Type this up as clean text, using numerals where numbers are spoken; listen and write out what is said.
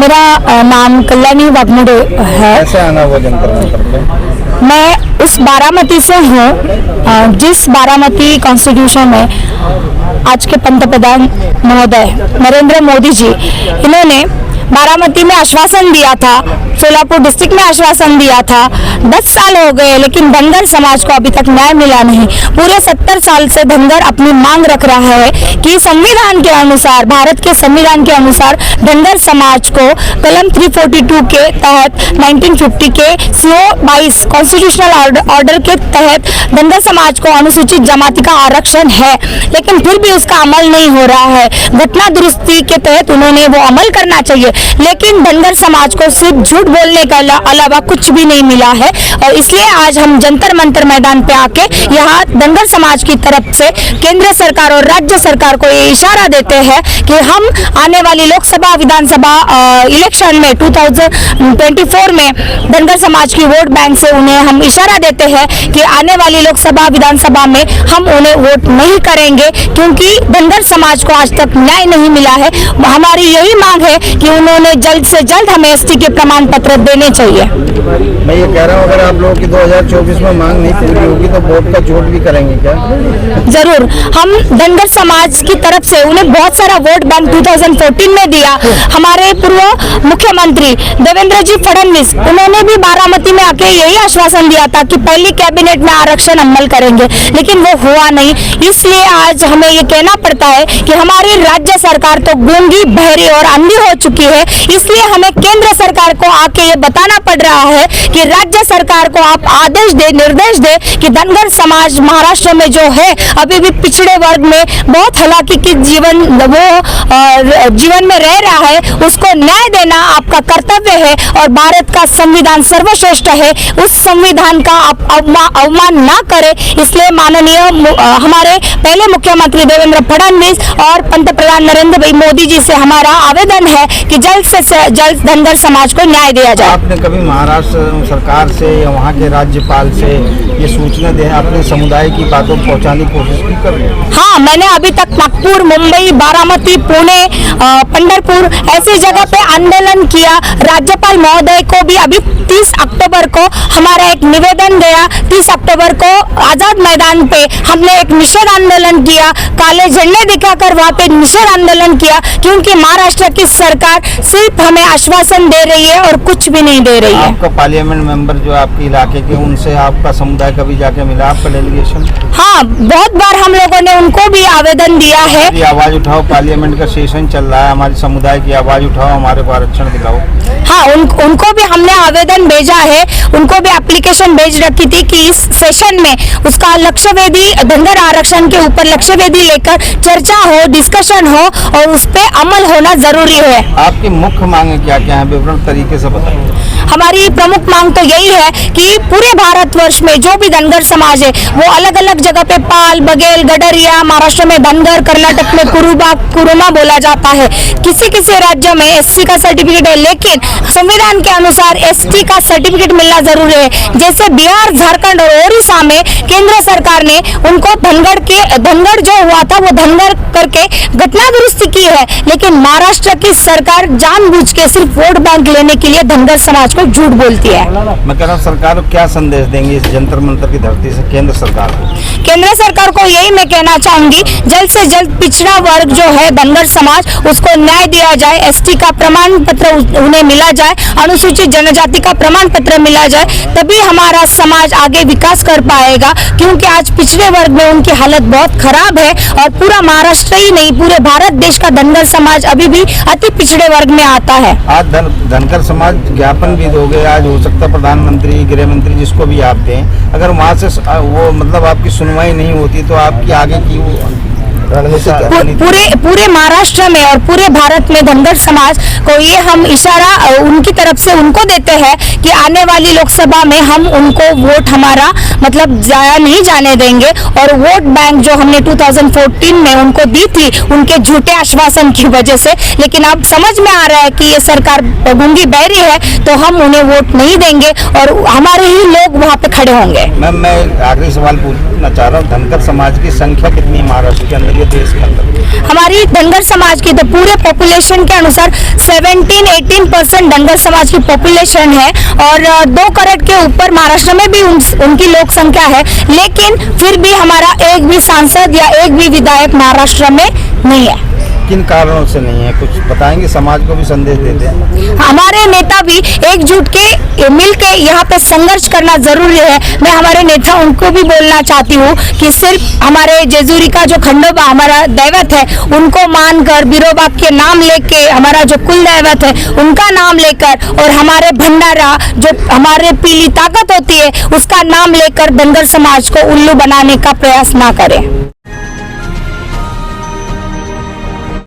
मेरा नाम कल्याणी वाघमोड़े है। कैसे आना हुआ जंतर मंतर पे? मैं उस बारामती से हूँ जिस बारामती कॉन्स्टिट्यूशन में आज के पंतप्रधान महोदय नरेंद्र मोदी जी इन्होंने बारामती में आश्वासन दिया था, सोलापुर डिस्ट्रिक्ट में आश्वासन दिया था। 10 साल हो गए लेकिन धनगर समाज को अभी तक न्याय मिला नहीं। पूरे 70 साल से धनगर अपनी मांग रख रहा है कि संविधान के अनुसार, भारत के संविधान के अनुसार धनगर समाज को कलम 342 के तहत 1950 के CO 22 कॉन्स्टिट्यूशनल ऑर्डर के तहत धनगर समाज को अनुसूचित जमाती का आरक्षण है, लेकिन फिर भी उसका अमल नहीं हो रहा है। घटना दुरुस्ती के तहत उन्होंने वो अमल करना चाहिए, लेकिन धनगर समाज को सिर्फ झूठ बोलने के अलावा कुछ भी नहीं मिला है। और इसलिए आज हम जंतर मंतर मैदान पे आके यहाँ धनगर समाज की तरफ से केंद्र सरकार और राज्य सरकार को ये इशारा देते हैं कि हम आने वाली लोकसभा विधानसभा इलेक्शन में 2024 में धनगर समाज की वोट बैंक से उन्हें हम इशारा देते हैं कि आने वाली लोकसभा विधानसभा में हम उन्हें वोट नहीं करेंगे, क्योंकि धनगर समाज को आज तक न्याय नहीं मिला है। हमारी यही मांग है कि उन्होंने जल्द से जल्द हमें ST के प्रमाण पत्र देने चाहिए। मैं ये कह रहा हूँ, अगर आप लोगों की 2024 में मांग नहीं पूरी होगी तो वोट का झूठ भी करेंगे क्या? जरूर, हम धनगर समाज की तरफ से उन्हें बहुत सारा वोट बैंक 2014 में दिया। हमारे पूर्व मुख्यमंत्री देवेंद्र जी फडणवीस उन्होंने भी बारामती में आके यही आश्वासन दिया था कि पहली कैबिनेट में आरक्षण अमल करेंगे, लेकिन वो हुआ नहीं। इसलिए आज हमें ये कहना पड़ता है कि हमारी राज्य सरकार तो गूंगी, बहरी और अंधी हो चुकी है। इसलिए हमें केंद्र सरकार को आके ये बताना पड़ रहा है कि राज्य सरकार को आप आदेश दे, निर्देश दे कि धनगर समाज महाराष्ट्र में जो है अभी भी पिछड़े वर्ग में बहुत हालांकि की जीवन में रह रहा है, उसको न्याय देना आपका कर्तव्य है। और भारत का संविधान सर्वश्रेष्ठ है, उस संविधान का आप अवमान ना करें। इसलिए माननीय हमारे पहले मुख्यमंत्री देवेंद्र फडणवीस और पंतप्रधान नरेंद्र भाई मोदी जी से हमारा आवेदन है कि जल्द से जल्द धनगर समाज को न्याय दिया जाए। आपने कभी महाराष्ट्र सरकार से या वहाँ के राज्यपाल से ये सूचना दे, अपने समुदाय की बातों को पहुँचाने की कोशिश की कर रहे हैं? हाँ, मैंने अभी तक नागपुर, मुंबई, बारामती, पुणे, पंढरपुर ऐसी जगह पे आंदोलन किया। राज्यपाल महोदय को भी अभी 30 अक्टूबर को हमारा एक निवेदन गया। 30 अक्टूबर को आजाद मैदान पे हमने एक निषेध आंदोलन किया, काले झंडे दिखाकर वहाँ पे निषेध आंदोलन किया, क्योंकि महाराष्ट्र की सरकार सिर्फ हमें आश्वासन दे रही है और कुछ भी नहीं दे रही है। आपका पार्लियामेंट मेंबर जो आपके इलाके के, उनसे आपका समुदाय कभी जाके मिला आपका डेलीगेशन? हाँ, बहुत बार हम लोगों ने उनको भी आवेदन दिया है। आवाज उठाओ, पार्लियामेंट का सेशन चल रहा है, हमारे समुदाय की आवाज उठाओ, हमारे को आरक्षण दिलाओ। हाँ, उनको भी हमने आवेदन भेजा है, उनको भी एप्लीकेशन भेज रखी थी कि इस सेशन में उसका लक्ष्यवेदी धनगर आरक्षण के ऊपर लक्ष्यवेदी लेकर चर्चा हो, डिस्कशन हो और उस पे अमल होना जरूरी है। आपकी मुख्य मांगे क्या क्या है, विवरण तरीके से बताइए। हमारी प्रमुख मांग तो यही है कि पूरे भारतवर्ष में जो भी धनगर समाज है वो अलग अलग जगह पे पाल, बघेल, गडरिया, महाराष्ट्र में धनगर, कर्नाटक में कुरुमा बोला जाता है। किसी किसी राज्य में SC का सर्टिफिकेट है, लेकिन संविधान के अनुसार ST का सर्टिफिकेट मिलना जरूरी है। जैसे बिहार, झारखंड और ओडिशा में केंद्र सरकार ने उनको धनगर जो हुआ था वो धनगर करके घटना दुरुस्ती की है, लेकिन महाराष्ट्र की सरकार जानबूझ के सिर्फ वोट बैंक लेने के लिए धनगर समाज को झूठ बोलती है। मैं कह रहा हूँ, सरकार को क्या संदेश देंगे इस जंतर मंतर की धरती से केंद्र सरकार को? केंद्र सरकार को यही मैं कहना चाहूंगी, जल्द से जल्द पिछड़ा वर्ग जो है धनगर समाज, उसको न्याय दिया जाए। ST का प्रमाण पत्र उन्हें मिला जाए, अनुसूचित जनजाति का प्रमाण पत्र मिला जाए, तभी हमारा समाज आगे विकास कर पाएगा। क्योंकि आज पिछड़े वर्ग में उनकी हालत बहुत खराब है और पूरा महाराष्ट्र ही नहीं, पूरे भारत देश का धनगर समाज अभी भी अति पिछड़े वर्ग में आता है। आज धनगर समाज ज्ञापन भी दोगे, आज हो सकता है प्रधानमंत्री, गृह मंत्री जिसको भी आप दें, अगर वहाँ से वो मतलब आपकी सुनवाई नहीं होती तो आपकी आगे की पूरे महाराष्ट्र में और पूरे भारत में धनगर समाज को ये हम इशारा उनकी तरफ से उनको देते हैं कि आने वाली लोकसभा में हम उनको वोट हमारा मतलब जाया नहीं जाने देंगे। और वोट बैंक जो हमने 2014 में उनको दी थी उनके झूठे आश्वासन की वजह से, लेकिन अब समझ में आ रहा है कि ये सरकार गूंगी बहरी है, तो हम उन्हें वोट नहीं देंगे और हमारे ही लोग वहाँ पे खड़े होंगे। मैम, मैं आखिरी सवाल पूछना चाह रहा हूँ, धनगर समाज की संख्या कितनी है महाराष्ट्र के अंदर? है देश के अंदर? हमारी धनगर समाज की तो पूरे पॉपुलेशन के अनुसार 17-18% धनगर समाज की पॉपुलेशन है और 2 करोड़ के ऊपर महाराष्ट्र में भी उनकी लोक संख्या है, लेकिन फिर भी हमारा एक भी सांसद या एक भी विधायक महाराष्ट्र में नहीं है। किन कारणों से नहीं है, कुछ बताएंगे? समाज को भी संदेश देते हैं। हमारे नेता भी एकजुट के मिल के यहाँ पे संघर्ष करना जरूरी है। मैं हमारे नेता उनको भी बोलना चाहती हूँ कि सिर्फ हमारे जेजूरी का जो खंडोबा हमारा दैवत है उनको मानकर, बिरोबा के नाम लेके, हमारा जो कुल दैवत है उनका नाम लेकर और हमारे भंडारा जो हमारे पीली ताकत होती है उसका नाम लेकर धनगर समाज को उल्लू बनाने का प्रयास ना करें।